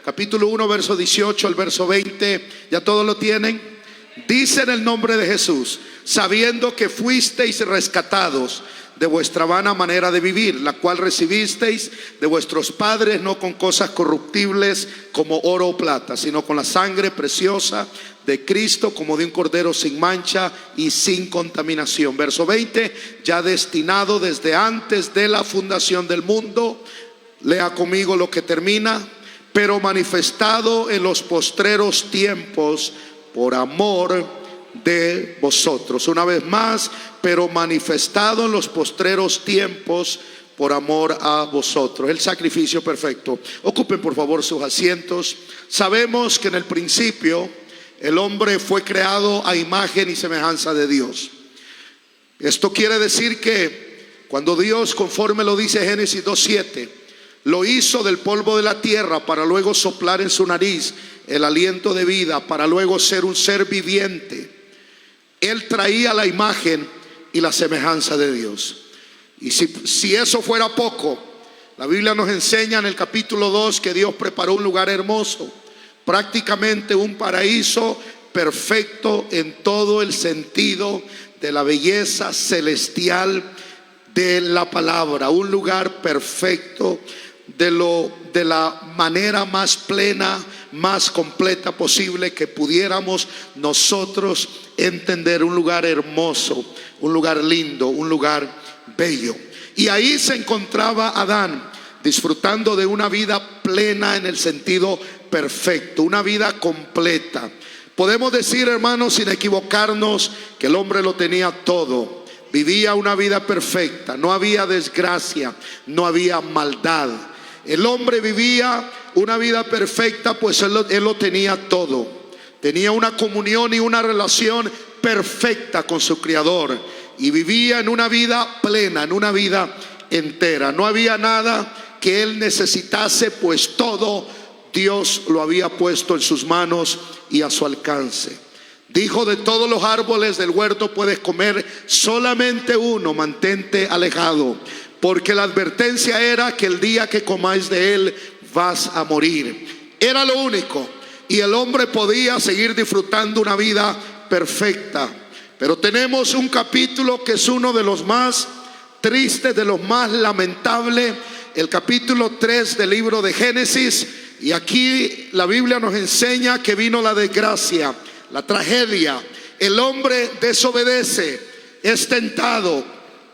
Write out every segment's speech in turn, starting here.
capítulo 1, verso 18 al verso 20. ¿Ya todos lo tienen? Dice en el nombre de Jesús: sabiendo que fuisteis rescatados de vuestra vana manera de vivir, la cual recibisteis de vuestros padres, no con cosas corruptibles como oro o plata, sino con la sangre preciosa de Cristo, como de un cordero sin mancha y sin contaminación. Verso 20: ya destinado desde antes de la fundación del mundo, lea conmigo lo que termina, pero manifestado en los postreros tiempos por amor de vosotros. Una vez más, pero manifestado en los postreros tiempos por amor a vosotros. El sacrificio perfecto. Ocupen por favor sus asientos. Sabemos que en el principio el hombre fue creado a imagen y semejanza de Dios. Esto quiere decir que cuando Dios, conforme lo dice Génesis 2:7, lo hizo del polvo de la tierra para luego soplar en su nariz el aliento de vida, para luego ser un ser viviente, Él traía la imagen y la semejanza de Dios. Y si eso fuera poco, la Biblia nos enseña en el capítulo 2 que Dios preparó un lugar hermoso, prácticamente un paraíso perfecto en todo el sentido de la belleza celestial de la palabra, un lugar perfecto de la manera más plena, más completa posible que pudiéramos nosotros entender. Un lugar hermoso, un lugar lindo, un lugar bello. Y ahí se encontraba Adán, disfrutando de una vida plena en el sentido perfecto, una vida completa. Podemos decir, hermanos, sin equivocarnos, que el hombre lo tenía todo. Vivía una vida perfecta, no había desgracia, no había maldad. El hombre vivía una vida perfecta, pues él lo tenía todo. Tenía una comunión y una relación perfecta con su Creador, y vivía en una vida plena, en una vida entera. No había nada que él necesitase, pues todo Dios lo había puesto en sus manos y a su alcance. Dijo: de todos los árboles del huerto puedes comer, solamente uno mantente alejado, porque la advertencia era que el día que comáis de él vas a morir. Era lo único, y el hombre podía seguir disfrutando una vida perfecta. Pero tenemos un capítulo que es uno de los más tristes, de los más lamentables, el capítulo 3 del libro de Génesis. Y aquí la Biblia nos enseña que vino la desgracia, la tragedia. El hombre desobedece, es tentado,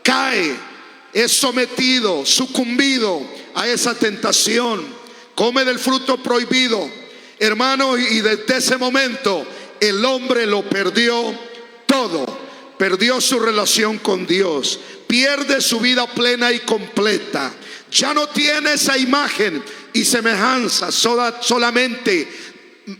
cae, es sometido, sucumbido a esa tentación, come del fruto prohibido, hermano, y desde ese momento el hombre lo perdió todo. Perdió su relación con Dios, pierde su vida plena y completa. Ya no tiene esa imagen y semejanza, solamente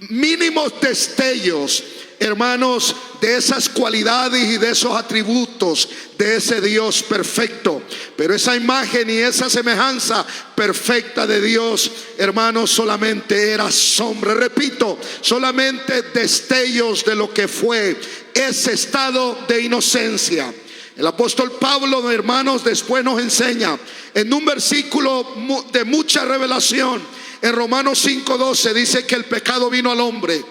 mínimos destellos, hermanos, de esas cualidades y de esos atributos de ese Dios perfecto. Pero esa imagen y esa semejanza perfecta de Dios, hermanos, solamente era sombra. Repito, solamente destellos de lo que fue ese estado de inocencia. El apóstol Pablo, hermanos, después nos enseña en un versículo de mucha revelación, en Romanos 5:12, dice que el pecado vino al hombre.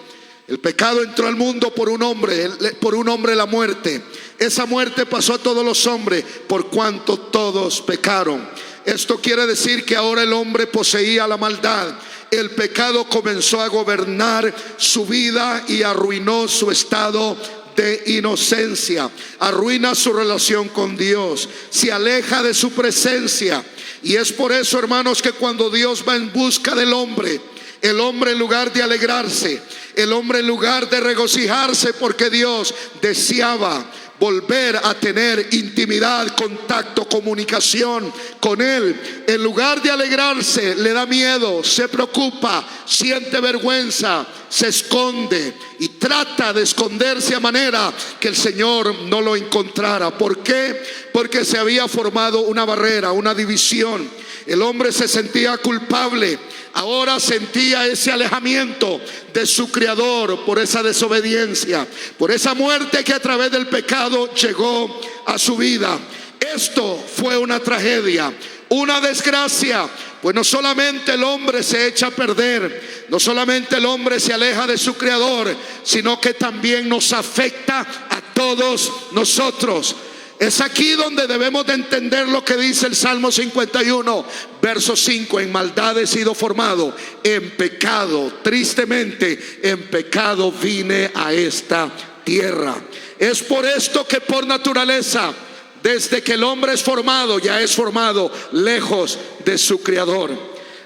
El pecado entró al mundo por un hombre la muerte. Esa muerte pasó a todos los hombres por cuanto todos pecaron. Esto quiere decir que ahora el hombre poseía la maldad. El pecado comenzó a gobernar su vida y arruinó su estado de inocencia, arruina su relación con Dios, se aleja de su presencia. Y es por eso, hermanos, que cuando Dios va en busca del hombre, el hombre, en lugar de alegrarse, el hombre, en lugar de regocijarse porque Dios deseaba volver a tener intimidad, contacto, comunicación con Él, en lugar de alegrarse, le da miedo, se preocupa, siente vergüenza, se esconde y trata de esconderse a manera que el Señor no lo encontrara. ¿Por qué? Porque se había formado una barrera, una división. El hombre se sentía culpable. Ahora sentía ese alejamiento de su Creador por esa desobediencia, por esa muerte que a través del pecado llegó a su vida. Esto fue una tragedia, una desgracia, Pues no solamente el hombre se echa a perder, no solamente el hombre se aleja de su Creador, sino que también nos afecta a todos nosotros. Es aquí donde debemos de entender lo que dice el Salmo 51, verso 5. En maldad he sido formado, en pecado, tristemente, en pecado vine a esta tierra. Es por esto que por naturaleza, desde que el hombre es formado, ya es formado lejos de su Creador.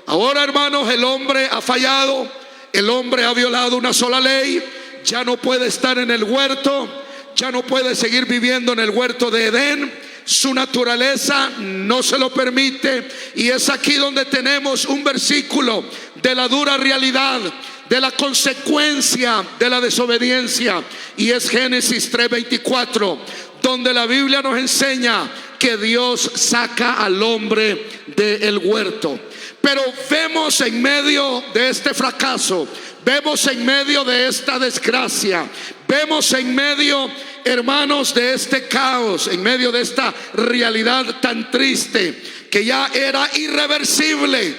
Ahora, hermanos, el hombre ha fallado, el hombre ha violado una sola ley, ya no puede estar en el huerto, ya no puede seguir viviendo en el huerto de Edén. Su naturaleza no se lo permite. Y es aquí donde tenemos un versículo de la dura realidad, de la consecuencia de la desobediencia. Y es Génesis 3:24, donde la Biblia nos enseña que Dios saca al hombre del huerto. Pero vemos en medio de este fracaso, vemos en medio de esta desgracia, vemos en medio, hermanos, de este caos, en medio de esta realidad tan triste que ya era irreversible,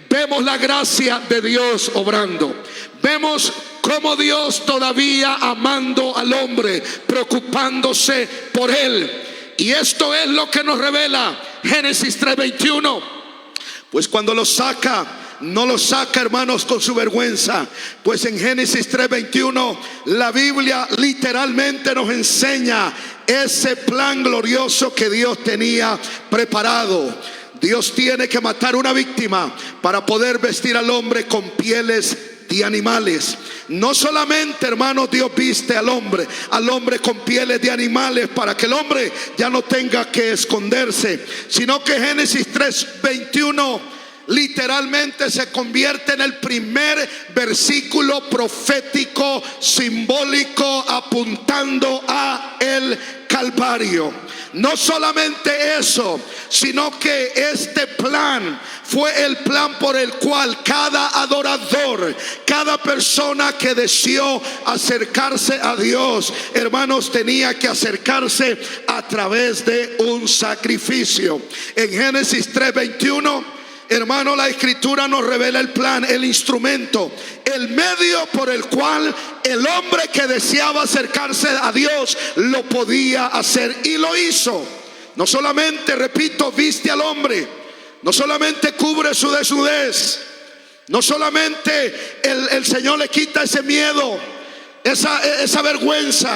vemos la gracia de Dios obrando. Vemos cómo Dios todavía amando al hombre, preocupándose por él. Y esto es lo que nos revela Génesis 3:21. Pues cuando lo saca, no lo saca, hermanos, con su vergüenza. Pues en Génesis 3:21 la Biblia literalmente nos enseña ese plan glorioso que Dios tenía preparado. Dios tiene que matar una víctima para poder vestir al hombre con pieles de animales. No solamente, hermanos, Dios viste al hombre con pieles de animales para que el hombre ya no tenga que esconderse, sino que Génesis 3:21 literalmente se convierte en el primer versículo profético simbólico apuntando a el Calvario. No solamente eso, sino que este plan fue el plan por el cual cada adorador, cada persona que deseó acercarse a Dios, hermanos, tenía que acercarse a través de un sacrificio. En Génesis 3:21, hermano, la escritura nos revela el plan, el instrumento, el medio por el cual el hombre que deseaba acercarse a Dios lo podía hacer, y lo hizo. No solamente, repito, viste al hombre, no solamente cubre su desnudez, no solamente el Señor le quita ese miedo, esa vergüenza,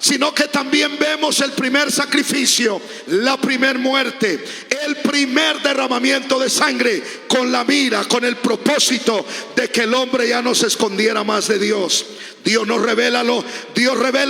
sino que también vemos el primer sacrificio, la primer muerte, el primer derramamiento de sangre, con la mira, con el propósito de que el hombre ya no se escondiera más de Dios. Dios revela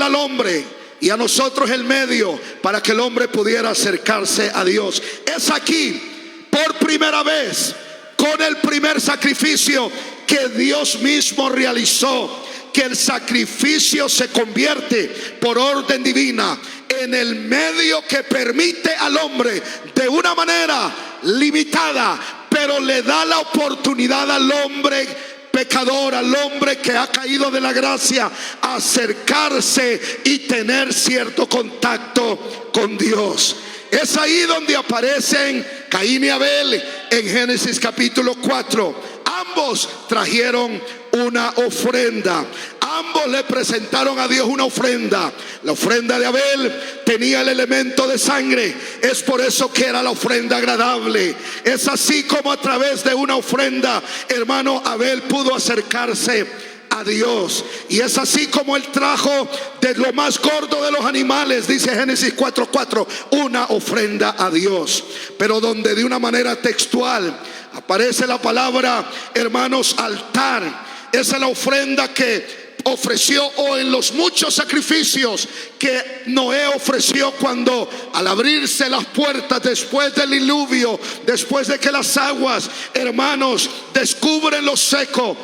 al hombre y a nosotros el medio para que el hombre pudiera acercarse a Dios. Es aquí, por primera vez, con el primer sacrificio que Dios mismo realizó, que el sacrificio se convierte por orden divina en el medio que permite al hombre, de una manera limitada, pero le da la oportunidad al hombre pecador, al hombre que ha caído de la gracia, acercarse y tener cierto contacto con Dios. Es ahí donde aparecen Caín y Abel en Génesis capítulo 4. Ambos trajeron una ofrenda. Ambos le presentaron a Dios una ofrenda. La ofrenda de Abel tenía el elemento de sangre. Es por eso que era la ofrenda agradable. Es así como a través de una ofrenda, hermano, Abel pudo acercarse a Dios. Y es así como él trajo de lo más gordo de los animales, dice Génesis 4:4, una ofrenda a Dios. Pero donde de una manera textual aparece la palabra, hermanos, altar. Esa es la ofrenda que ofreció, o en los muchos sacrificios que Noé ofreció cuando, al abrirse las puertas después del diluvio, después de que las aguas, hermanos, descubren lo seco,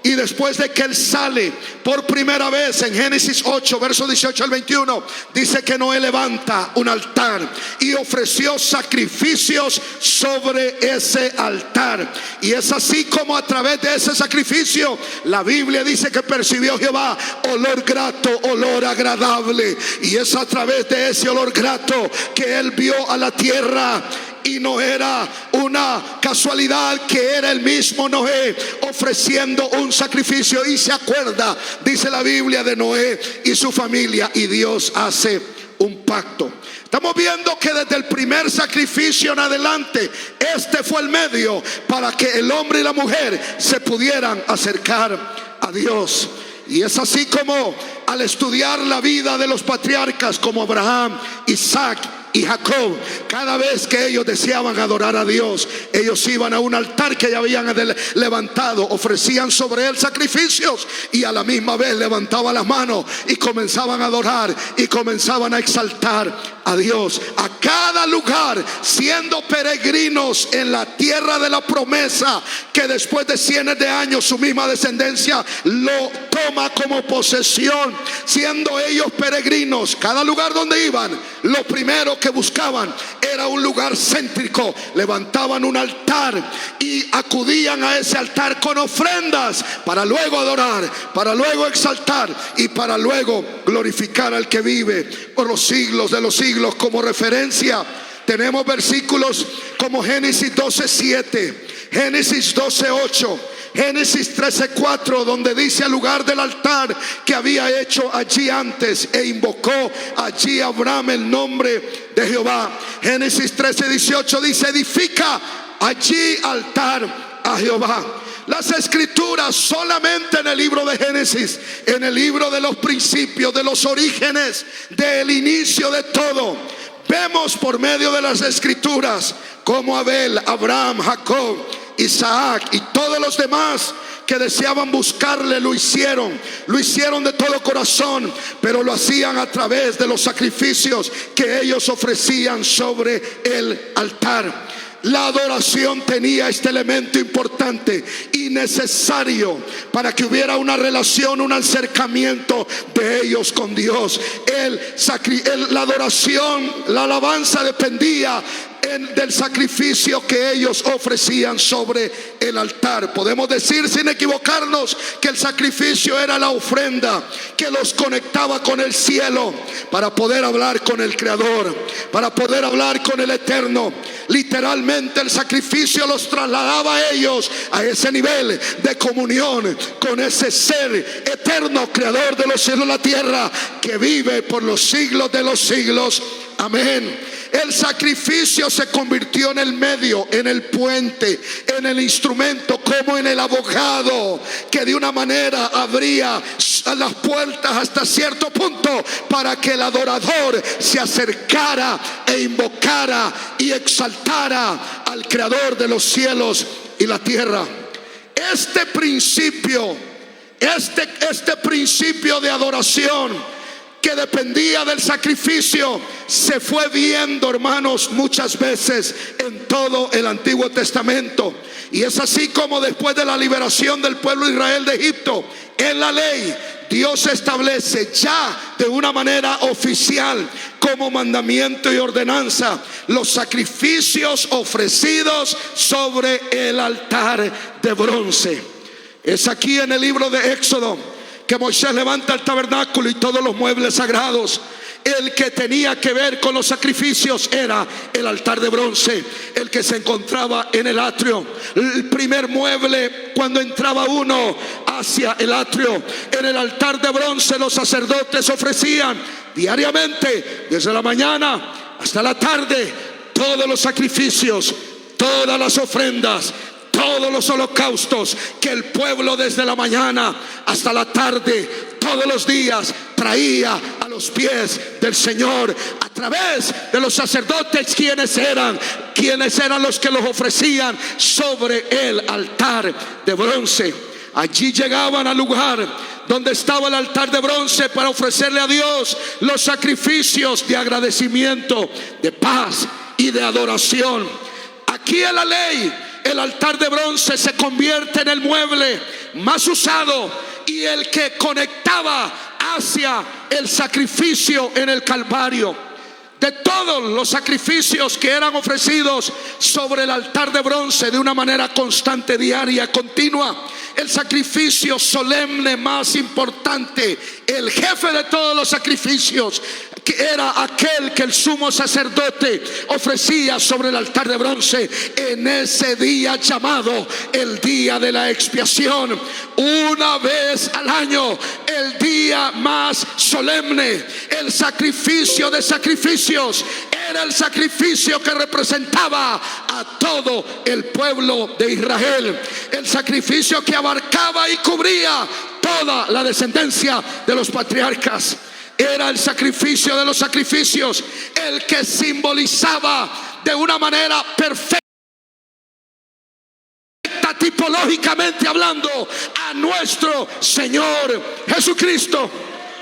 y después de que él sale por primera vez en Génesis 8, versos 18 al 21, dice que Noé levanta un altar y ofreció sacrificios sobre ese altar. Y es así como a través de ese sacrificio, la Biblia dice que percibió Jehová olor grato, olor agradable. Y es a través de ese olor grato que él vio a la tierra y no era una casualidad que era el mismo Noé ofreciendo un sacrificio. Y se acuerda, dice la Biblia, de Noé y su familia, y Dios hace un pacto. Estamos viendo que desde el primer sacrificio en adelante, este fue el medio para que el hombre y la mujer se pudieran acercar a Dios. Y es así como al estudiar la vida de los patriarcas como Abraham, Isaac y Jacob, cada vez que ellos deseaban adorar a Dios, ellos iban a un altar que ya habían levantado, ofrecían sobre él sacrificios y a la misma vez levantaban las manos y comenzaban a adorar y comenzaban a exaltar a Dios. A cada lugar, siendo peregrinos en la tierra de la promesa, que después de cientos de años su misma descendencia lo toma como posesión. Siendo ellos peregrinos, cada lugar donde iban, lo primero que buscaban era un lugar céntrico. Levantaban un altar y acudían a ese altar con ofrendas para luego adorar, para luego exaltar y para luego glorificar al que vive por los siglos de los siglos. Como referencia tenemos versículos como Génesis 12:7, Génesis 12:8, Génesis 13:4, donde dice: al lugar del altar que había hecho allí antes, e invocó allí Abraham el nombre de Jehová. Génesis 13:18 dice: edifica allí altar a Jehová. Las escrituras solamente en el libro de Génesis, en el libro de los principios, de los orígenes, del inicio de todo, vemos por medio de las escrituras como Abel, Abraham, Jacob, Isaac y todos los demás que deseaban buscarle lo hicieron de todo corazón, pero lo hacían a través de los sacrificios que ellos ofrecían sobre el altar. La adoración tenía este elemento importante y necesario para que hubiera una relación, un acercamiento de ellos con Dios. La adoración, la alabanza dependía del sacrificio que ellos ofrecían sobre el altar. Podemos decir sin equivocarnos que el sacrificio era la ofrenda que los conectaba con el cielo para poder hablar con el Creador, para poder hablar con el Eterno. Literalmente el sacrificio los trasladaba a ellos a ese nivel de comunión con ese ser eterno, creador de los cielos y la tierra, que vive por los siglos de los siglos. Amén. El sacrificio se convirtió en el medio, en el puente, en el instrumento, como en el abogado que de una manera abría las puertas hasta cierto punto para que el adorador se acercara e invocara y exaltara al Creador de los cielos y la tierra. Este principio de adoración que dependía del sacrificio se fue viendo, hermanos, muchas veces en todo el Antiguo Testamento. Y es así como después de la liberación del pueblo de Israel de Egipto, en la ley Dios establece ya de una manera oficial, como mandamiento y ordenanza, los sacrificios ofrecidos sobre el altar de bronce. Es aquí en el libro de Éxodo que Moisés levanta el tabernáculo y todos los muebles sagrados. El que tenía que ver con los sacrificios era el altar de bronce, el que se encontraba en el atrio. El primer mueble cuando entraba uno hacia el atrio, en el altar de bronce los sacerdotes ofrecían diariamente, desde la mañana hasta la tarde, todos los sacrificios, todas las ofrendas, todos los holocaustos que el pueblo desde la mañana hasta la tarde, todos los días, traía a los pies del Señor a través de los sacerdotes, quienes eran los que los ofrecían sobre el altar de bronce. Allí llegaban al lugar donde estaba el altar de bronce para ofrecerle a Dios los sacrificios de agradecimiento, de paz y de adoración. Aquí en la ley, el altar de bronce se convierte en el mueble más usado y el que conectaba hacia el sacrificio en el Calvario. De todos los sacrificios que eran ofrecidos sobre el altar de bronce de una manera constante, diaria, continua, el sacrificio solemne más importante, el jefe de todos los sacrificios, que era aquel que el sumo sacerdote ofrecía sobre el altar de bronce en ese día llamado el día de la expiación. Una vez al año, el día más solemne, el sacrificio de sacrificios, era el sacrificio que representaba a todo el pueblo de Israel, el sacrificio que abarcaba y cubría toda la descendencia de los patriarcas. Era el sacrificio de los sacrificios, el que simbolizaba de una manera perfecta, tipológicamente hablando, a nuestro Señor Jesucristo.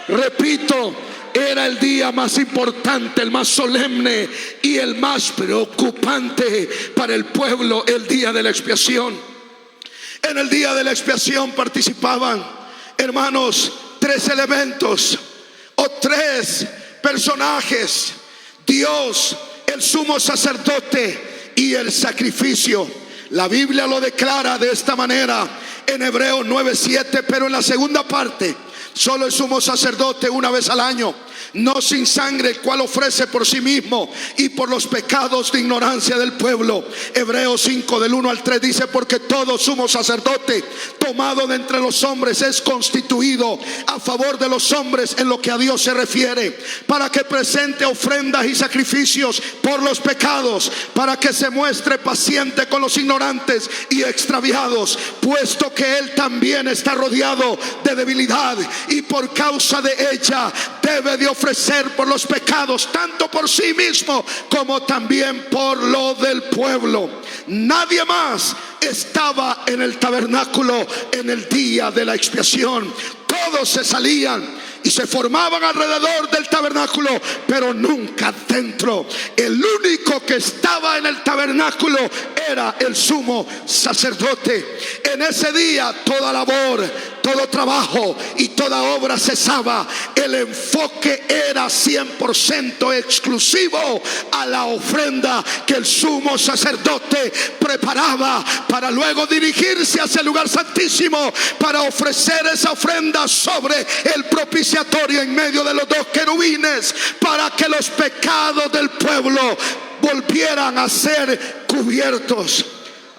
Repito, era el día más importante, el más solemne y el más preocupante para el pueblo, el día de la expiación. En el día de la expiación participaban, hermanos, tres elementos o tres personajes: Dios, el sumo sacerdote y el sacrificio. La Biblia lo declara de esta manera en Hebreos 9:7, pero en la segunda parte: solo el sumo sacerdote una vez al año, no sin sangre, el cual ofrece por sí mismo y por los pecados de ignorancia del pueblo. Hebreos 5 del 1 al 3 dice: porque todo sumo sacerdote tomado de entre los hombres es constituido a favor de los hombres en lo que a Dios se refiere, para que presente ofrendas y sacrificios por los pecados, para que se muestre paciente con los ignorantes y extraviados, puesto que él también está rodeado de debilidad, y por causa de ella debe de ofrecer por los pecados, tanto por sí mismo como también por lo del pueblo. Nadie más estaba en el tabernáculo en el día de la expiación. Todos se salían y se formaban alrededor del tabernáculo, pero nunca dentro. El único que estaba en el tabernáculo era el sumo sacerdote. En ese día toda labor, todo trabajo y toda obra cesaba. El enfoque era 100% exclusivo a la ofrenda que el sumo sacerdote preparaba para luego dirigirse hacia el lugar santísimo para ofrecer esa ofrenda sobre el propiciatorio en medio de los dos querubines, para que los pecados del pueblo volvieran a ser cubiertos.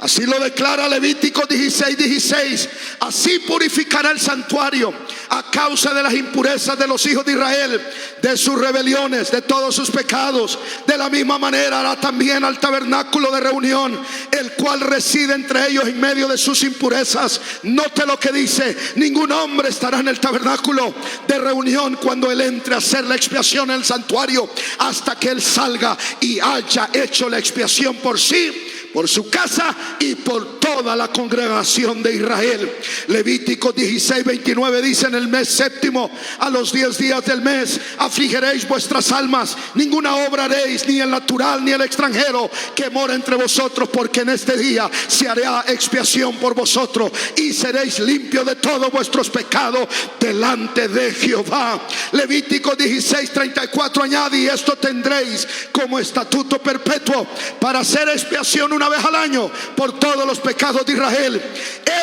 Así lo declara Levítico 16:16. Así purificará el santuario a causa de las impurezas de los hijos de Israel, de sus rebeliones, de todos sus pecados. De la misma manera hará también al tabernáculo de reunión, el cual reside entre ellos en medio de sus impurezas. Note lo que dice: ningún hombre estará en el tabernáculo de reunión cuando él entre a hacer la expiación en el santuario, hasta que él salga y haya hecho la expiación por sí, por su casa y por toda la congregación de Israel. Levítico 16:29 dice: en el mes séptimo, a los 10 días del mes, afligiréis vuestras almas. Ninguna obra haréis, ni el natural ni el extranjero que mora entre vosotros, porque en este día se hará expiación por vosotros y seréis limpios de todos vuestros pecados delante de Jehová. Levítico 16:34 añade: y esto tendréis como estatuto perpetuo para hacer expiación una vez al año por todos los pecados de Israel.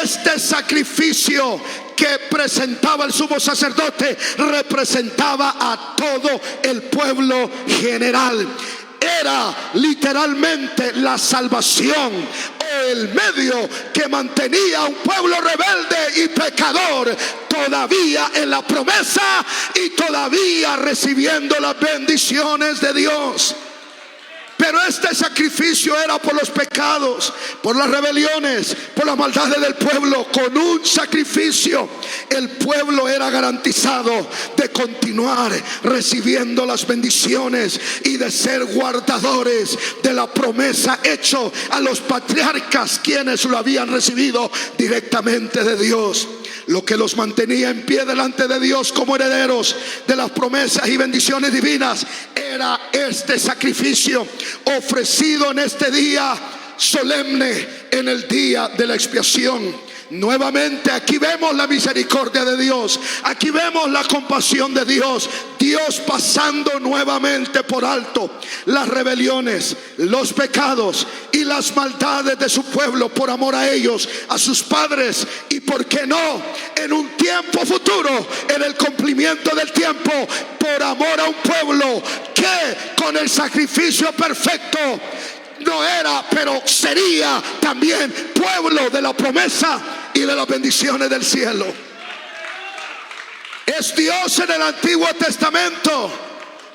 Este sacrificio que presentaba el sumo sacerdote representaba a todo el pueblo general. Era literalmente la salvación, el medio que mantenía a un pueblo rebelde y pecador todavía en la promesa y todavía recibiendo las bendiciones de Dios. Pero este sacrificio era por los pecados, por las rebeliones, por las maldades del pueblo. Con un sacrificio el pueblo era garantizado de continuar recibiendo las bendiciones y de ser guardadores de la promesa hecho a los patriarcas, quienes lo habían recibido directamente de Dios. Lo que los mantenía en pie delante de Dios como herederos de las promesas y bendiciones divinas era este sacrificio ofrecido en este día solemne, en el día de la expiación. nuevamente aquí vemos la misericordia de Dios, aquí vemos la compasión de Dios. Dios pasando nuevamente por alto las rebeliones, los pecados y las maldades de su pueblo por amor a ellos, a sus padres, y por qué no, en un tiempo futuro, en el cumplimiento del tiempo, por amor a un pueblo que con el sacrificio perfecto no era, pero sería también pueblo de la promesa y de las bendiciones del cielo. Es Dios en el Antiguo Testamento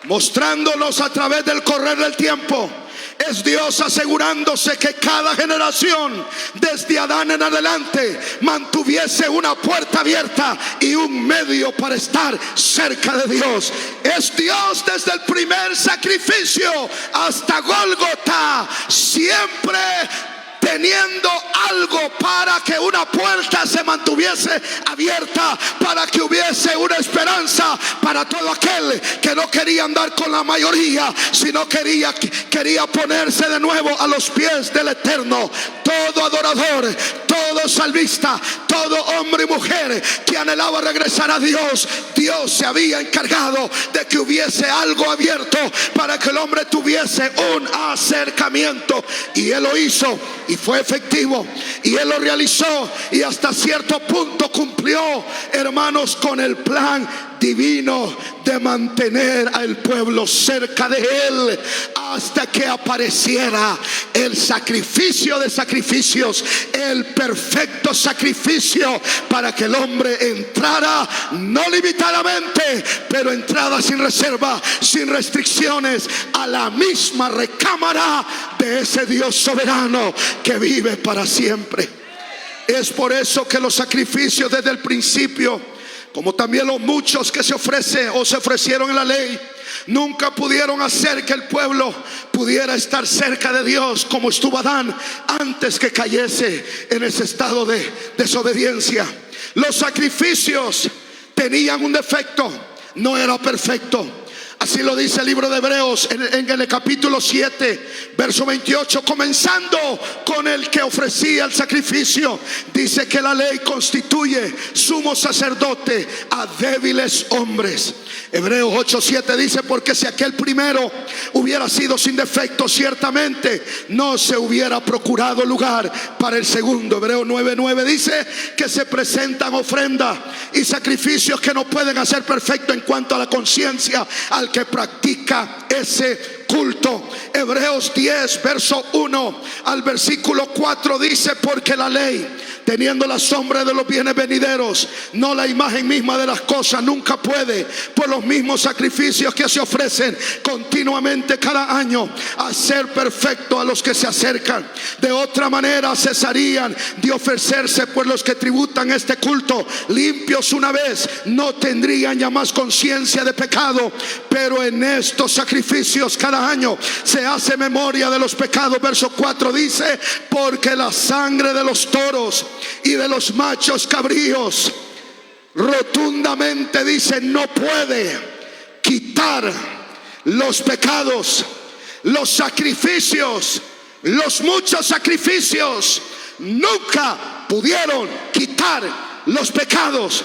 mostrándonos a través del correr del tiempo. Es Dios asegurándose que cada generación, desde Adán en adelante, mantuviese una puerta abierta y un medio para estar cerca de Dios. Es Dios desde el primer sacrificio hasta Gólgota, siempre teniendo algo para que una puerta se mantuviese abierta, para que hubiese una esperanza para todo aquel que no quería andar con la mayoría, sino quería ponerse de nuevo a los pies del Eterno. Todo adorador, todo salvista, todo hombre y mujer que anhelaba regresar a Dios, Dios se había encargado de que hubiese algo abierto para que el hombre tuviese un acercamiento, y Él lo hizo y fue efectivo, y Él lo realizó, y hasta cierto punto cumplió, hermanos, con el plan divino de mantener al pueblo cerca de Él hasta que apareciera el sacrificio de sacrificios, el perfecto sacrificio, para que el hombre entrara no limitadamente, pero entrara sin reserva, sin restricciones, a la misma recámara de ese Dios soberano que vive para siempre. Es por eso que los sacrificios desde el principio, como también los muchos que se ofrecieron en la ley, nunca pudieron hacer que el pueblo pudiera estar cerca de Dios como estuvo Adán antes que cayese en ese estado de desobediencia. Los sacrificios tenían un defecto: no era perfecto. Así lo dice el libro de Hebreos en el capítulo 7, verso 28, comenzando con el que ofrecía el sacrificio. Dice que la ley constituye sumo sacerdote a débiles hombres. Hebreos 8:7 dice: porque si aquel primero hubiera sido sin defecto, ciertamente no se hubiera procurado lugar para el segundo. Hebreos 9:9 dice que se presentan ofrendas y sacrificios que no pueden hacer perfecto en cuanto a la conciencia al que practica ese culto. Hebreos 10, verso 1 al versículo 4 dice: porque la ley, teniendo la sombra de los bienes venideros, no la imagen misma de las cosas, nunca puede, por los mismos sacrificios que se ofrecen continuamente cada año, hacer perfecto a los que se acercan. De otra manera cesarían de ofrecerse, pues los que tributan este culto, limpios una vez, no tendrían ya más conciencia de pecado. Pero en estos sacrificios cada año se hace memoria de los pecados. Verso 4 dice: porque la sangre de los toros y de los machos cabríos, rotundamente dice, no puede quitar los pecados. Los sacrificios, los muchos sacrificios, nunca pudieron quitar los pecados.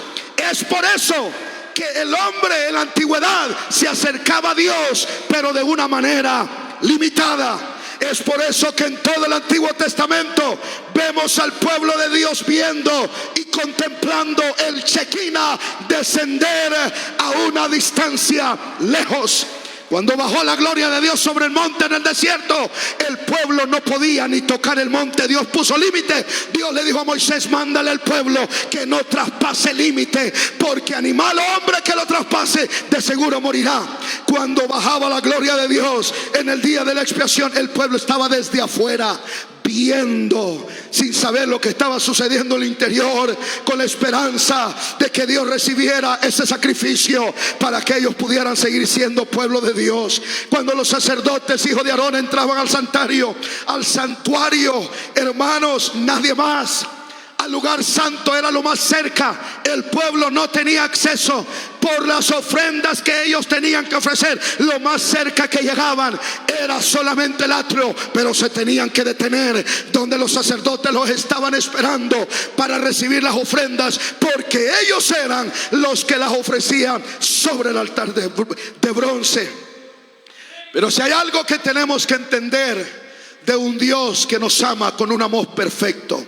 Es por eso que el hombre en la antigüedad se acercaba a Dios, pero de una manera limitada. Es por eso que en todo el Antiguo Testamento vemos al pueblo de Dios viendo y contemplando el Shekinah descender a una distancia lejos. Cuando bajó la gloria de Dios sobre el monte en el desierto, el pueblo no podía ni tocar el monte. Dios puso límite. Dios le dijo a Moisés: mándale al pueblo que no traspase límite, porque animal o hombre que lo traspase de seguro morirá. Cuando bajaba la gloria de Dios en el día de la expiación, el pueblo estaba desde afuera viendo, sin saber lo que estaba sucediendo en el interior, con la esperanza de que Dios recibiera ese sacrificio para que ellos pudieran seguir siendo pueblo de Dios. Cuando los sacerdotes, hijos de Aarón, entraban al santuario, hermanos, nadie más al lugar santo era lo más cerca. El pueblo no tenía acceso por las ofrendas que ellos tenían que ofrecer. Lo más cerca que llegaban era solamente el atrio, pero se tenían que detener donde los sacerdotes los estaban esperando para recibir las ofrendas, porque ellos eran los que las ofrecían sobre el altar de bronce. Pero si hay algo que tenemos que entender de un Dios que nos ama con un amor perfecto,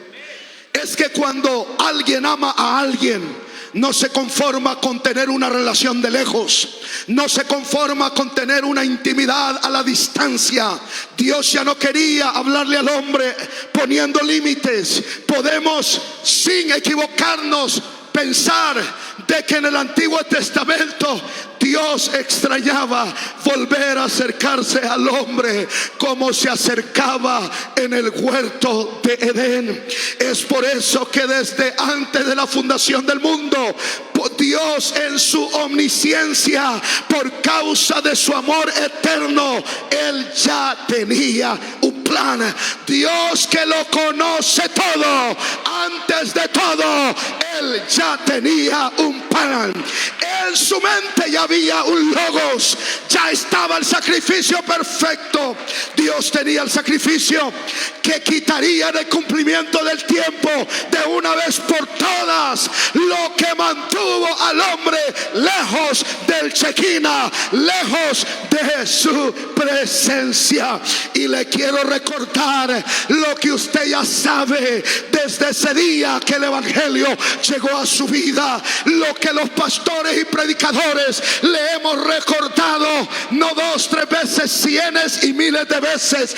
es que cuando alguien ama a alguien, no se conforma con tener una relación de lejos, no se conforma con tener una intimidad a la distancia. Dios ya no quería hablarle al hombre poniendo límites. Podemos, sin equivocarnos, pensar de que en el Antiguo Testamento Dios extrañaba volver a acercarse al hombre como se acercaba en el huerto de Edén. Es por eso que desde antes de la fundación del mundo, Dios en su omnisciencia, por causa de su amor eterno, Él ya tenía un plan. Dios que lo conoce todo, antes de todo, Él ya tenía un plan. En su mente ya había un logos, ya estaba el sacrificio perfecto. Dios tenía el sacrificio que quitaría el cumplimiento del tiempo de una vez por todas, lo que mantuvo al hombre lejos del Shekinah, lejos de su presencia. Y le quiero recordar lo que usted ya sabe desde ese día que el evangelio llegó a su vida, lo que los pastores y predicadores le hemos recordado, no 2, 3 veces, cientos y miles de veces.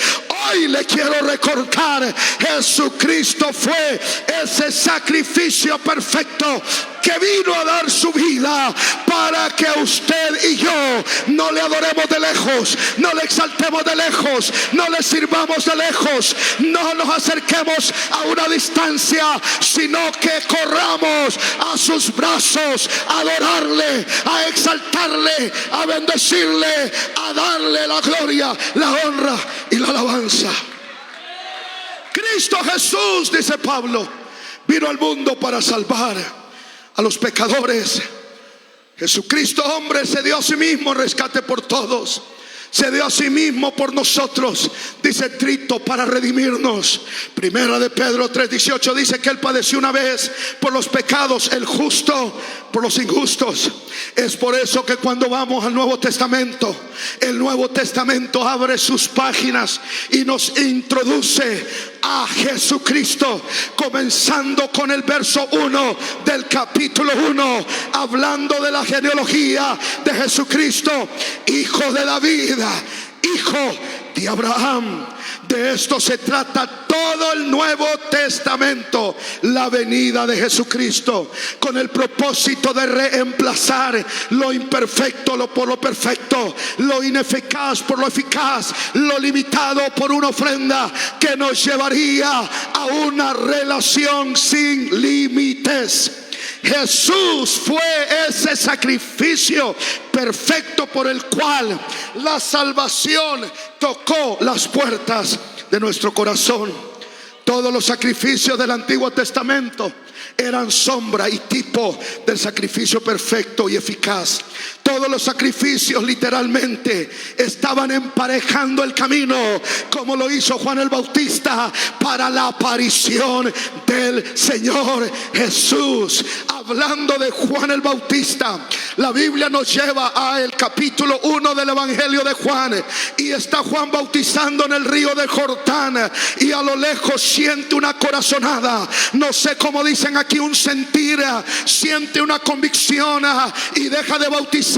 Hoy le quiero recordar, Jesucristo fue ese sacrificio perfecto que vino a dar su vida para que usted y yo no le adoremos de lejos, no le exaltemos de lejos, no le sirvamos de lejos, no nos acerquemos a una distancia, sino que corramos a sus brazos, a adorarle, a exaltarle, a bendecirle, a darle la gloria, la honra y la alabanza. Cristo Jesús, dice Pablo, vino al mundo para salvar a los pecadores. Jesucristo, hombre, se dio a sí mismo en rescate por todos. Se dio a sí mismo por nosotros, dice Tito, para redimirnos. Primera de Pedro 3:18 dice que Él padeció una vez por los pecados, el justo por los injustos. Es por eso que cuando vamos al Nuevo Testamento, el Nuevo Testamento abre sus páginas y nos introduce a Jesucristo, comenzando con el verso 1 del capítulo 1, hablando de la genealogía de Jesucristo, hijo de David, hijo de Abraham. De esto se trata todo el Nuevo Testamento, la venida de Jesucristo, con el propósito de reemplazar lo imperfecto por lo perfecto, lo ineficaz por lo eficaz, lo limitado por una ofrenda que nos llevaría a una relación sin límites. Jesús fue ese sacrificio perfecto por el cual la salvación tocó las puertas de nuestro corazón. Todos los sacrificios del Antiguo Testamento eran sombra y tipo del sacrificio perfecto y eficaz. Todos los sacrificios literalmente estaban emparejando el camino, como lo hizo Juan el Bautista para la aparición del Señor Jesús. Hablando de Juan el Bautista, la Biblia nos lleva al capítulo 1 del Evangelio de Juan, y está Juan bautizando en el río de Jordán, y a lo lejos siente una corazonada, no sé cómo dicen aquí, un sentir, siente una convicción y deja de bautizar.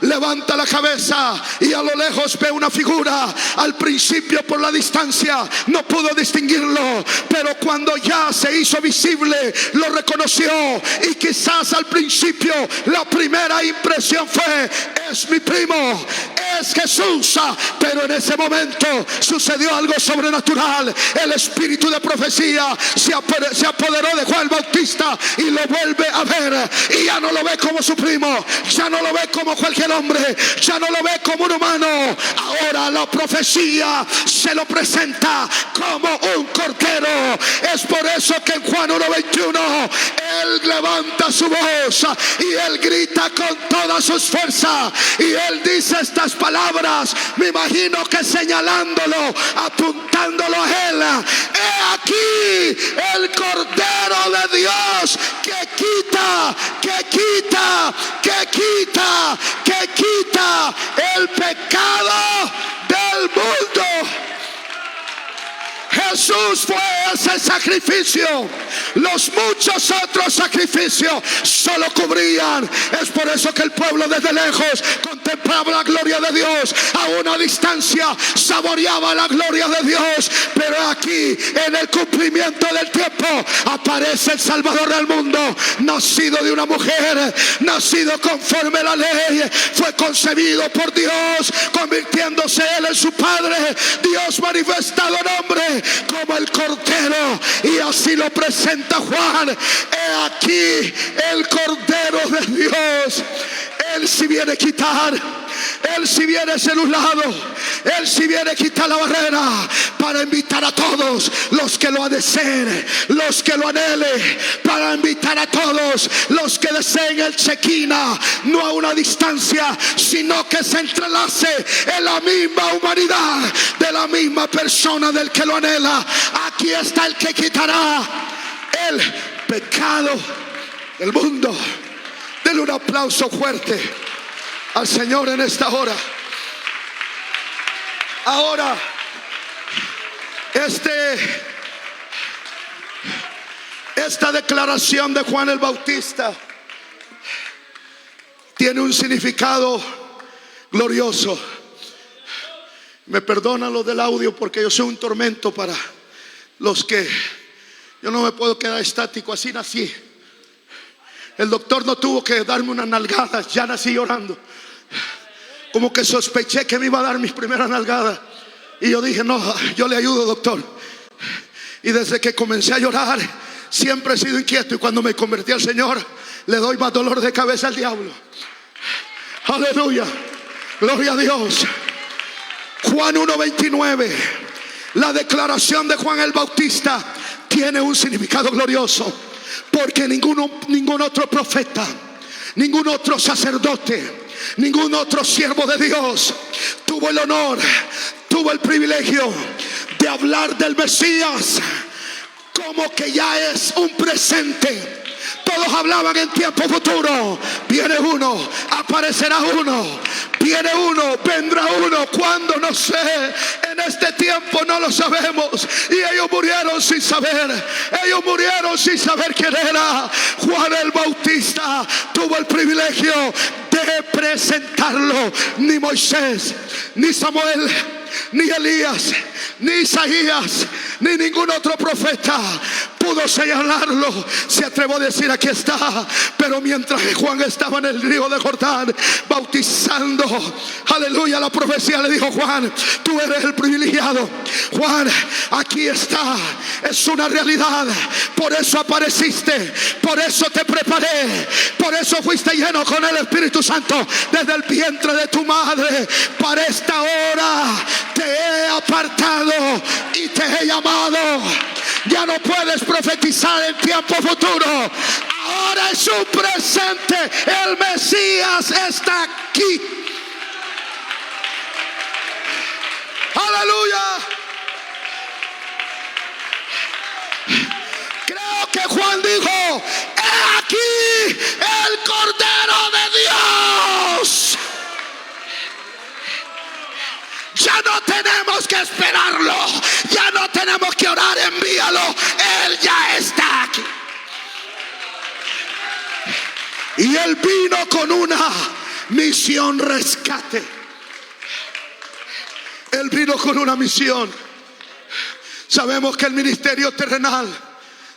Levanta la cabeza y a lo lejos ve una figura. Al principio, por la distancia, no pudo distinguirlo, pero cuando ya se hizo visible, lo reconoció. Y quizás al principio la primera impresión fue: es mi primo, es Jesús. Pero en ese momento sucedió algo sobrenatural. El espíritu de profecía se apoderó de Juan el Bautista y lo vuelve a ver. Y ya no lo ve como su primo, ya no lo ve como cualquier hombre, ya no lo ve como un humano. Ahora la profecía se lo presenta como un cordero. Es por eso que en Juan 1:21 él levanta su voz y él grita con todas sus fuerzas y él dice estas palabras, me imagino que señalándolo, apuntándolo a él: he aquí el Cordero de Dios que quita el pecado del mundo. Jesús fue ese sacrificio. Los muchos otros sacrificios solo cubrían. Es por eso que el pueblo desde lejos contemplaba la gloria de Dios. A una distancia saboreaba la gloria de Dios. Pero aquí, en el cumplimiento del tiempo, aparece el Salvador del mundo, nacido de una mujer, nacido conforme a la ley, fue concebido por Dios, convirtiéndose él en su Padre, Dios manifestado en hombre como el Cordero. Y así lo presenta Juan: he aquí el Cordero de Dios. Él si viene a quitar, él si viene a ser un lado, él si viene a quitar la barrera para invitar a todos los que lo deseen, los que lo anhelen, para invitar a todos los que deseen el Shekinah, no a una distancia, sino que se entrelace en la misma humanidad de la misma persona del que lo anhela. Aquí está el que quitará el pecado del mundo. Denle un aplauso fuerte al Señor en esta hora. Ahora, esta declaración de Juan el Bautista tiene un significado glorioso. Me perdonan los del audio porque yo soy un tormento para los que yo no me puedo quedar estático. Así nací. El doctor no tuvo que darme unas nalgadas, ya nací llorando. Como que sospeché que me iba a dar mis primeras nalgadas. Y yo dije, no, yo le ayudo, doctor. Y desde que comencé a llorar, siempre he sido inquieto. Y cuando me convertí al Señor, le doy más dolor de cabeza al diablo. Aleluya, gloria a Dios. Juan 1:29, la declaración de Juan el Bautista tiene un significado glorioso. Porque ningún otro profeta, ningún otro sacerdote, ningún otro siervo de Dios tuvo el honor, tuvo el privilegio de hablar del Mesías como que ya es un presente. Todos hablaban en tiempo futuro. Viene uno, aparecerá uno, viene uno, vendrá uno. ¿Cuándo? No sé. En este tiempo no lo sabemos. Y ellos murieron sin saber. Ellos murieron sin saber quién era. Juan el Bautista tuvo el privilegio de presentarlo. Ni Moisés, ni Samuel, ni Elías, ni Isaías, ni ningún otro profeta pudo señalarlo. Se atrevió a decir, aquí está. Pero mientras Juan estaba en el río de Jordán bautizando, aleluya, la profecía le dijo: Juan, tú eres el privilegiado. Juan, aquí está. Es una realidad. Por eso apareciste, por eso te preparé, por eso fuiste lleno con el Espíritu Santo desde el vientre de tu madre. Para esta hora te he apartado y te he llamado. Ya no puedes profetizar en tiempo futuro. Ahora es un presente. El Mesías está aquí. Aleluya. Creo que Juan dijo: he aquí el Cordero de Dios. Ya no tenemos que esperarlo, ya no tenemos que orar, envíalo, Él ya está aquí. Y Él vino con una misión rescate. Él vino con una misión. Sabemos que el ministerio terrenal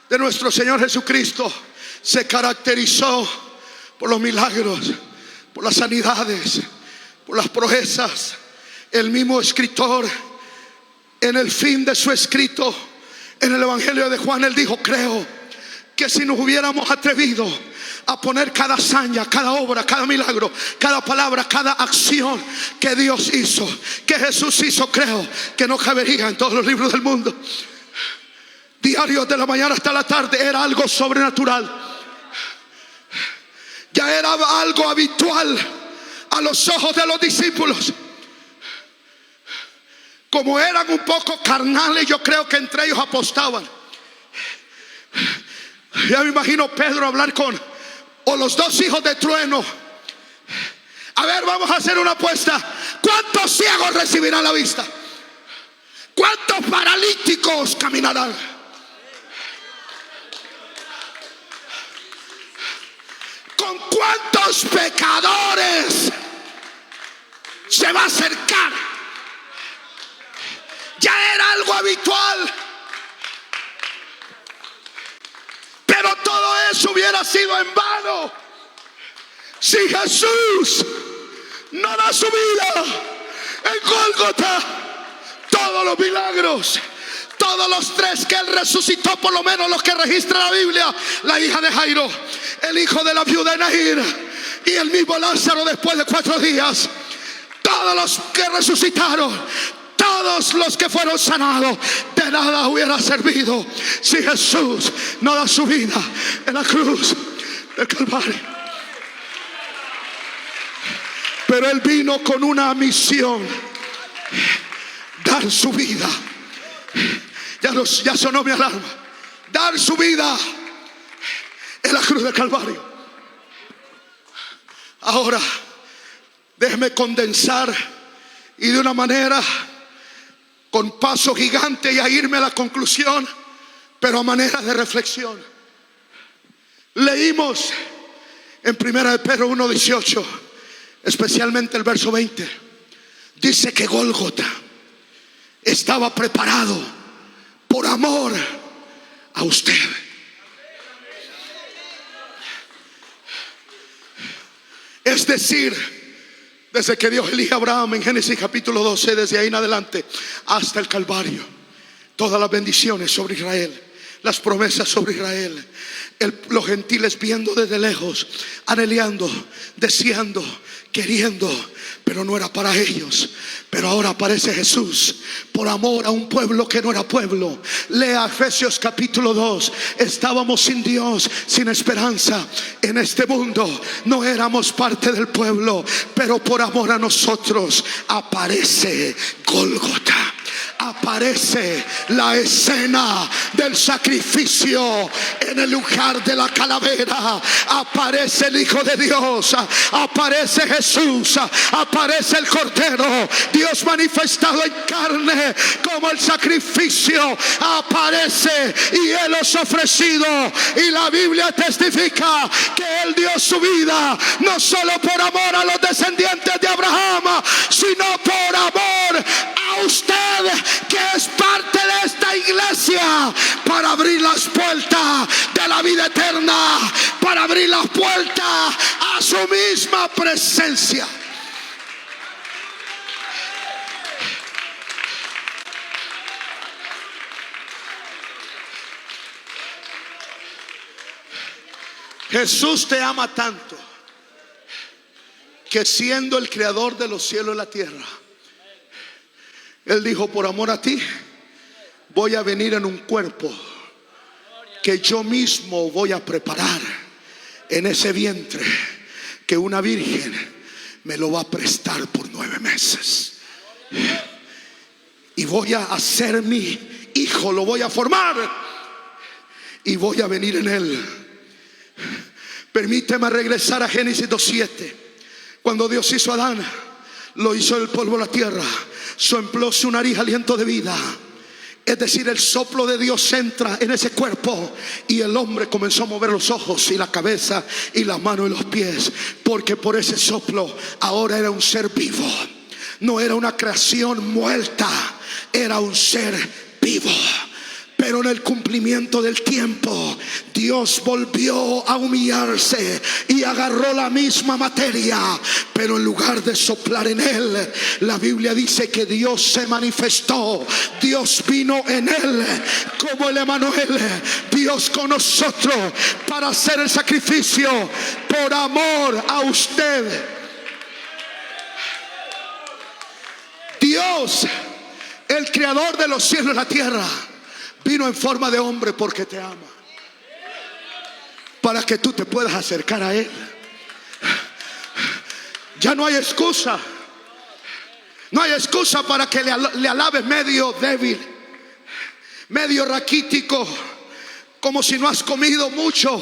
de nuestro Señor Jesucristo se caracterizó por los milagros, por las sanidades, por las proezas. El mismo escritor, en el fin de su escrito, en el Evangelio de Juan, él dijo: creo que si nos hubiéramos atrevido a poner cada hazaña, cada obra, cada milagro, cada palabra, cada acción que Dios hizo, que Jesús hizo, creo que no cabería en todos los libros del mundo. Diarios de la mañana hasta la tarde, era algo sobrenatural. Ya era algo habitual a los ojos de los discípulos. Como eran un poco carnales, yo creo que entre ellos apostaban. Ya me imagino Pedro hablar o los dos hijos de trueno. A ver, vamos a hacer una apuesta. ¿Cuántos ciegos recibirán la vista? ¿Cuántos paralíticos caminarán? ¿Con cuántos pecadores se va a acercar? Ya era algo habitual. Pero todo eso hubiera sido en vano si Jesús no da su vida en Gólgota. Todos los milagros, todos los tres que él resucitó, por lo menos los que registra la Biblia: la hija de Jairo, el hijo de la viuda de Naín y el mismo Lázaro después de 4 días. Todos los que resucitaron, todos los que fueron sanados, de nada hubiera servido si Jesús no da su vida en la cruz del Calvario. Pero él vino con una misión: dar su vida. Ya sonó mi alarma. Dar su vida en la cruz del Calvario. Ahora, déjeme condensar y de una manera, con paso gigante, y a irme a la conclusión, pero a manera de reflexión. Leímos en 1 de Pedro 1:18, especialmente el verso 20. Dice que Gólgota estaba preparado por amor a usted. Es decir, desde que Dios elige a Abraham en Génesis capítulo 12, desde ahí en adelante hasta el Calvario, todas las bendiciones sobre Israel, las promesas sobre Israel, los gentiles viendo desde lejos, anhelando, deseando, queriendo, pero no era para ellos. Pero ahora aparece Jesús por amor a un pueblo que no era pueblo. Lea Efesios capítulo 2. Estábamos sin Dios, sin esperanza en este mundo. No éramos parte del pueblo, pero por amor a nosotros aparece Gólgota. Aparece la escena del sacrificio en el lugar de la calavera. Aparece el Hijo de Dios, aparece Jesús, aparece el Cordero, Dios manifestado en carne como el sacrificio. Aparece y Él os ha ofrecido, y la Biblia testifica que Él dio su vida no solo por amor a los descendientes de Abraham, sino por amor a usted, que es parte de esta iglesia, para abrir las puertas de la vida eterna, para abrir las puertas a su misma presencia. Jesús te ama tanto que, siendo el creador de los cielos y la tierra, Él dijo: por amor a ti voy a venir en un cuerpo que yo mismo voy a preparar en ese vientre, que una virgen me lo va a prestar por 9 meses. Y voy a hacer mi hijo, lo voy a formar y voy a venir en él. Permíteme regresar a Génesis 2:7. Cuando Dios hizo a Adán, lo hizo del polvo de la tierra, sopló su nariz aliento de vida. Es decir, el soplo de Dios entra en ese cuerpo y el hombre comenzó a mover los ojos y la cabeza y las manos y los pies, porque por ese soplo ahora era un ser vivo. No era una creación muerta, era un ser vivo. Pero Pero en el cumplimiento del tiempo, Dios volvió a humillarse y agarró la misma materia. Pero en lugar de soplar en él, la Biblia dice que Dios se manifestó. Dios vino en él como el Emanuel, Dios con nosotros, para hacer el sacrificio por amor a usted. Dios, el creador de los cielos y la tierra, vino en forma de hombre porque te ama, para que tú te puedas acercar a él. Ya no hay excusa. No hay excusa para que le alabes medio débil, medio raquítico, como si no has comido mucho,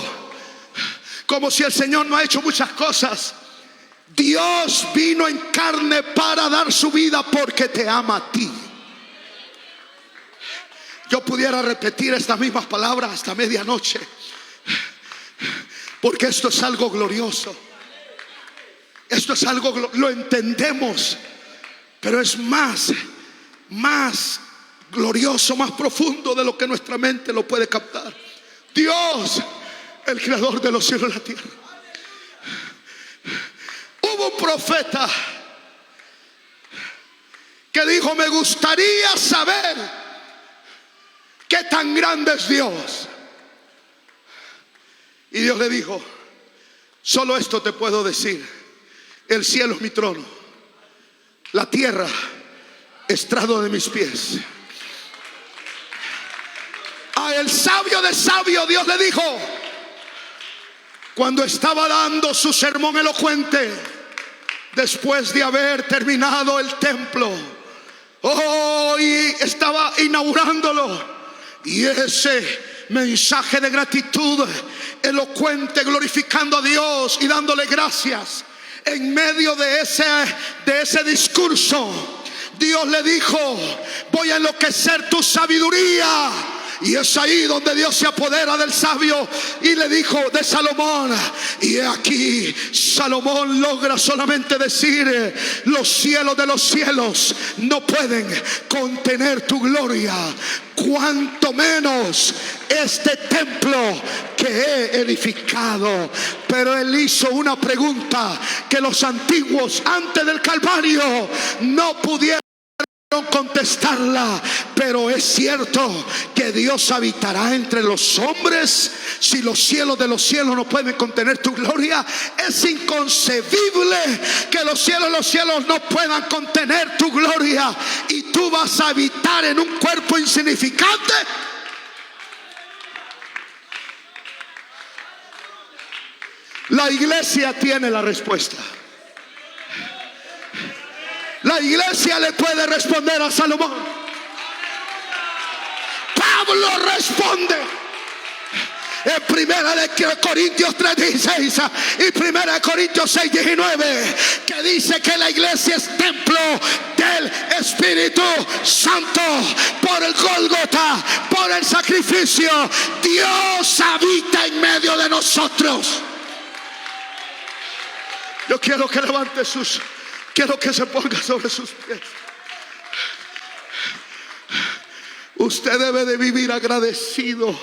como si el Señor no ha hecho muchas cosas. Dios vino en carne para dar su vida porque te ama a ti. Yo pudiera repetir estas mismas palabras hasta medianoche, porque esto es algo glorioso. Esto es algo, lo entendemos, pero es más glorioso, más profundo de lo que nuestra mente lo puede captar. Dios, el creador de los cielos y la tierra. Hubo un profeta que dijo: me gustaría saber qué tan grande es Dios. Y Dios le dijo: solo esto te puedo decir. El cielo es mi trono, la tierra estrado de mis pies. A el sabio de sabio Dios le dijo, cuando estaba dando su sermón elocuente, después de haber terminado el templo, y estaba inaugurándolo, y ese mensaje de gratitud elocuente, glorificando a Dios y dándole gracias, en medio de ese discurso, Dios le dijo: voy a enloquecer tu sabiduría. Y es ahí donde Dios se apodera del sabio y le dijo de Salomón. Y aquí Salomón logra solamente decir: los cielos de los cielos no pueden contener tu gloria, cuanto menos este templo que he edificado. Pero él hizo una pregunta que los antiguos antes del Calvario no pudieron contestarla. Pero es cierto que Dios habitará entre los hombres. Si los cielos de los cielos no pueden contener tu gloria, es inconcebible que los cielos de los cielos no puedan contener tu gloria. Y tú vas a habitar en un cuerpo insignificante. La iglesia tiene la respuesta. La iglesia le puede responder a Salomón. Pablo responde en primera de Corintios 3:16 y primera de Corintios 6:19, que dice que la iglesia es templo del Espíritu Santo. Por el Gólgota, por el sacrificio, Dios habita en medio de nosotros. Yo quiero que levante quiero que se ponga sobre sus pies. Usted debe de vivir agradecido.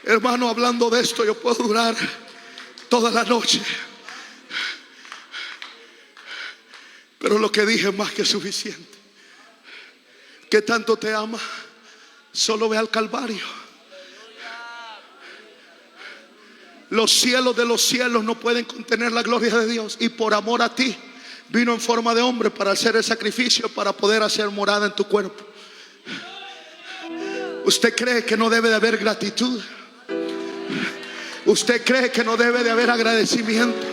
Hermano, hablando de esto, yo puedo durar toda la noche. Pero lo que dije es más que suficiente. ¿Qué tanto te ama? Solo ve al Calvario. Los cielos de los cielos no pueden contener la gloria de Dios. Y por amor a ti vino en forma de hombre para hacer el sacrificio, para poder hacer morada en tu cuerpo. ¿Usted cree que no debe de haber gratitud? ¿Usted cree que no debe de haber agradecimiento?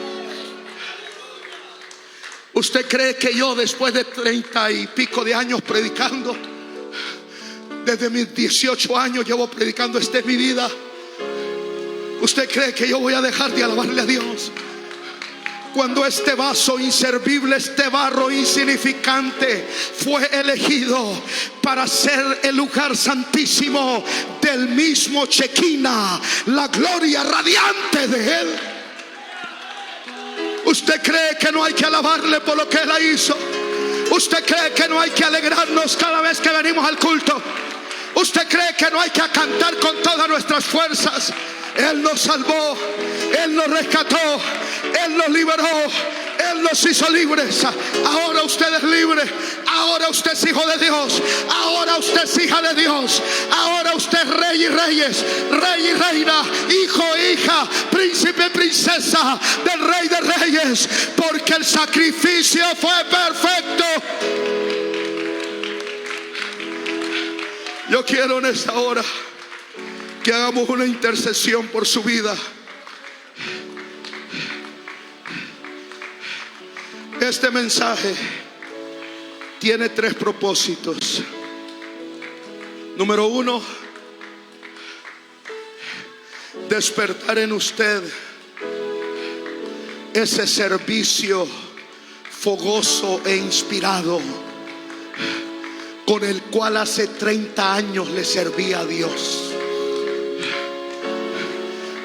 ¿Usted cree que yo, después de 30 y pico de años predicando, desde mis 18 años llevo predicando, esta es mi vida, usted cree que yo voy a dejar de alabarle a Dios? Cuando este vaso inservible, este barro insignificante, fue elegido para ser el lugar santísimo del mismo Chequina, la gloria radiante de Él, ¿usted cree que no hay que alabarle por lo que Él hizo? ¿Usted cree que no hay que alegrarnos cada vez que venimos al culto? ¿Usted cree que no hay que cantar con todas nuestras fuerzas? Él nos salvó, Él nos rescató, Él nos liberó, Él nos hizo libres. Ahora usted es libre, ahora usted es hijo de Dios, ahora usted es hija de Dios, ahora usted es rey y reyes, rey y reina, hijo e hija, príncipe y princesa del Rey de Reyes, porque el sacrificio fue perfecto. Yo quiero en esta hora que hagamos una intercesión por su vida. Este mensaje tiene 3 propósitos. Número 1, despertar en usted ese servicio fogoso e inspirado con el cual hace 30 años le servía a Dios.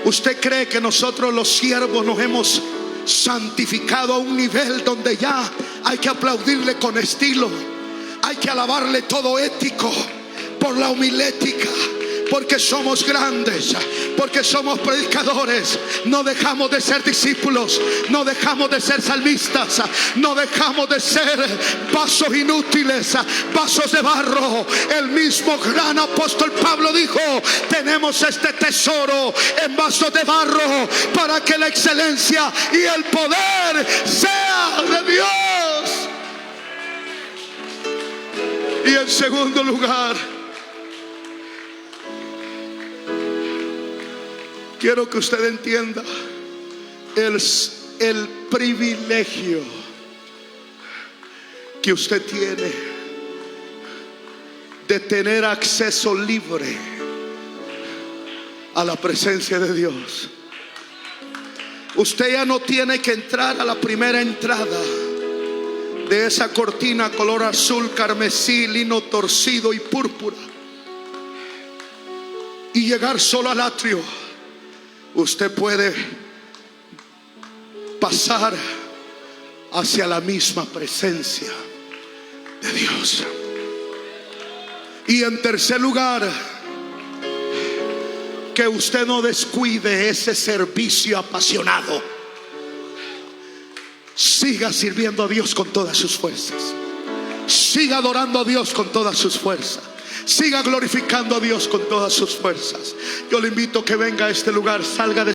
¿Usted cree que nosotros los siervos nos hemos santificado a un nivel donde ya hay que aplaudirle con estilo, hay que alabarle todo ético por la homilética? Porque somos grandes, porque somos predicadores, no dejamos de ser discípulos, no dejamos de ser salmistas, no dejamos de ser vasos inútiles, vasos de barro. El mismo gran apóstol Pablo dijo: tenemos este tesoro en vasos de barro para que la excelencia y el poder sea de Dios. Y en segundo lugar, quiero que usted entienda el privilegio que usted tiene de tener acceso libre a la presencia de Dios. Usted ya no tiene que entrar a la primera entrada de esa cortina color azul, carmesí, lino torcido y púrpura y llegar solo al atrio. Usted puede pasar hacia la misma presencia de Dios. Y en tercer lugar, que usted no descuide ese servicio apasionado. Siga sirviendo a Dios con todas sus fuerzas. Siga adorando a Dios con todas sus fuerzas. Siga glorificando a Dios con todas sus fuerzas. Yo le invito a que venga a este lugar, salga de